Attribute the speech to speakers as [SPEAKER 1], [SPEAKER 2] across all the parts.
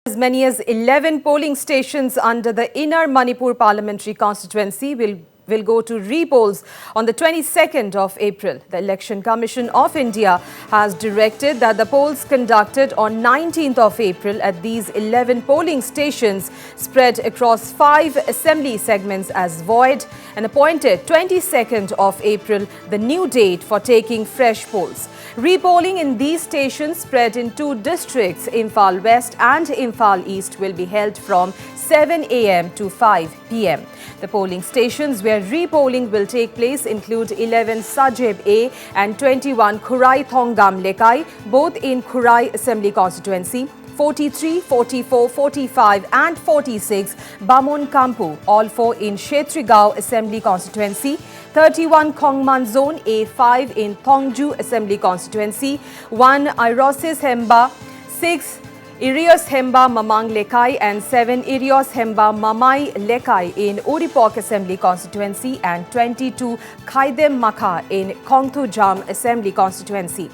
[SPEAKER 1] As many as 11 polling stations under the Inner Manipur Parliamentary Constituency will go to repolls on the 22nd of April. The Election Commission of India has directed that the polls conducted on 19th of April at these 11 polling stations spread across 5 assembly segments as void and appointed 22nd of April the new date for taking fresh polls. Repolling in these stations spread in 2 districts, Imphal West and Imphal East, will be held from 7 a.m. to 5 p.m. The polling stations where repolling will take place include 11 Sajeb A and 21 Khurai Thongam Lekai, both in Khurai Assembly Constituency. 43, 44, 45 and 46 Bamon Kampu, all 4 in Kshetrigao Assembly Constituency. 31 Khongman Zone A5 in Thongju Assembly Constituency. 1 Irosis Hemba, 6 Irios Hemba Mamang Lekai and 7 Irios Hemba Mamai Lekai in Uripok Assembly Constituency and 22 Khaidem Makha in Khongthu Jam Assembly Constituency.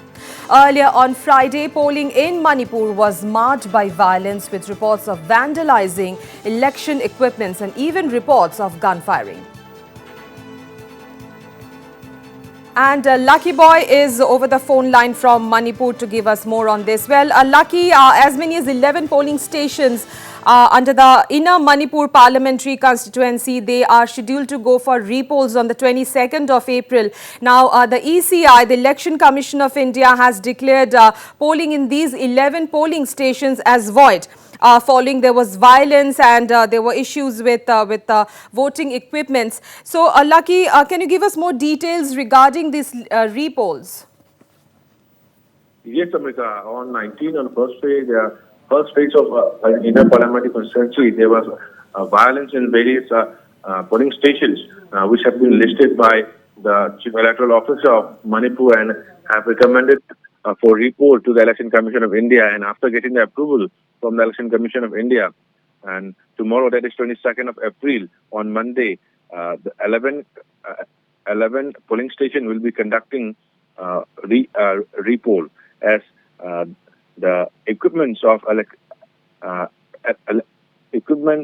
[SPEAKER 1] Earlier on Friday, polling in Manipur was marred by violence with reports of vandalizing election equipments and even reports of gunfiring. And Lucky Boy is over the phone line from Manipur to give us more on this. Well, Lucky, as many as 11 polling stations under the Inner Manipur Parliamentary Constituency, they are scheduled to go for repolls on the 22nd of April. Now, the ECI, the Election Commission of India, has declared polling in these 11 polling stations as void. Following there was violence and there were issues with voting equipments. So, Lucky, can you give us more details regarding these repolls?
[SPEAKER 2] Yes, Amrita. On 19, on first phase of Inner Parliamentary Constituency, there was violence in various polling stations, which have been listed by the Chief Electoral Officer of Manipur and have recommended for repoll to the Election Commission of India. And after getting the approval from the Election Commission of India, and tomorrow, that is 22nd of April, on Monday, the 11 polling station will be conducting repoll, as the equipments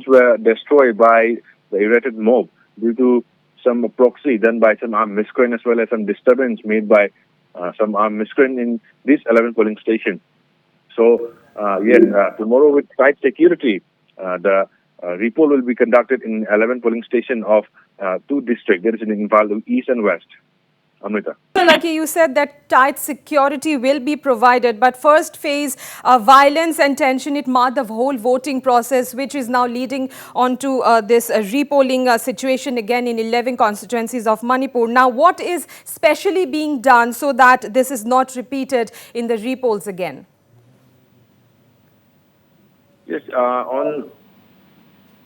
[SPEAKER 2] were destroyed by the irritated mob due to some proxy done by some armed miscreant, as well as some disturbance made by some armed miscreant in this 11 polling station. So, tomorrow with tight security, the repoll will be conducted in 11 polling station of 2 districts. That is in Imphal East and West. Amrita.
[SPEAKER 1] So, Lucky, you said that tight security will be provided, but first phase violence and tension, it marred the whole voting process, which is now leading on to this repolling situation again in 11 constituencies of Manipur. Now, what is specially being done so that this is not repeated in the repolls again?
[SPEAKER 2] Yes, on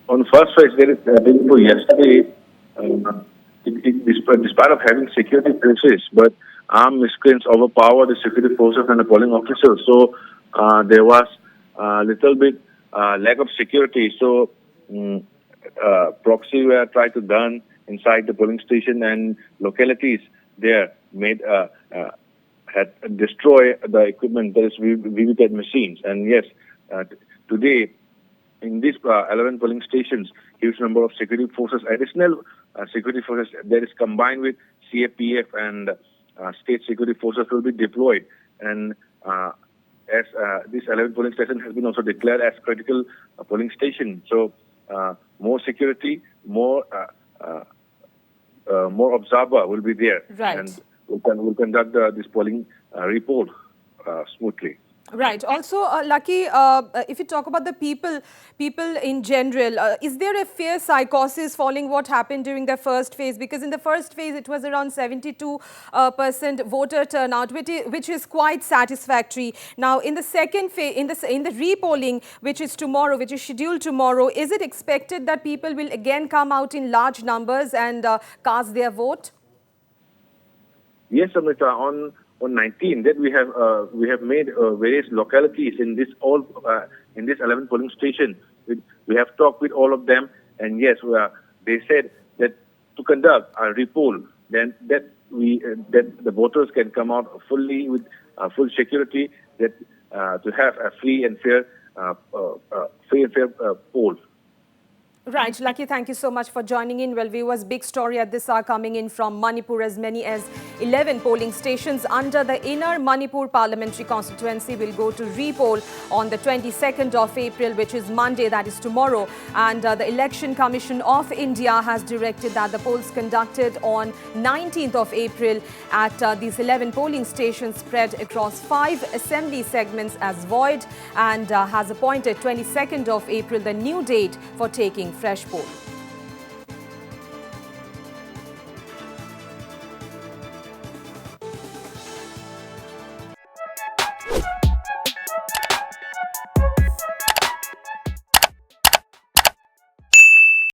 [SPEAKER 2] first phase, there is yesterday. Despite of having security forces, but armed miscreants overpower the security forces and the polling officers. So there was a little bit lack of security. So proxy were tried to done inside the polling station, and localities there had destroyed the equipment, that is VVPAT machines. And yes, today in these 11 polling stations, huge number of security forces, additional security forces that is combined with CAPF and state security forces will be deployed. And as this 11 polling station has been also declared as critical polling station, so more security, more observer will be there,
[SPEAKER 1] right,
[SPEAKER 2] and we'll conduct this polling report smoothly.
[SPEAKER 1] Right. Also, Lucky, if you talk about the people in general, is there a fair psychosis following what happened during the first phase? Because in the first phase, it was around 72% voter turnout, which is quite satisfactory. Now, in the second phase, in the repolling, which is tomorrow, which is scheduled tomorrow, is it expected that people will again come out in large numbers and cast their vote?
[SPEAKER 2] Yes, Amrita. On 19, that we have made various localities in this 11 polling station. We have talked with all of them, and yes, they said that to conduct a repoll, then that the voters can come out fully with full security, that to have a free and fair and fair poll.
[SPEAKER 1] Right, Lucky, thank you so much for joining in. Well, viewers, big story at this hour coming in from Manipur. As many as 11 polling stations under the Inner Manipur Parliamentary Constituency will go to repoll on the 22nd of April, which is Monday, that is tomorrow. And the Election Commission of India has directed that the polls conducted on 19th of April at these 11 polling stations spread across 5 assembly segments as void, and has appointed 22nd of April the new date for taking fresh poll.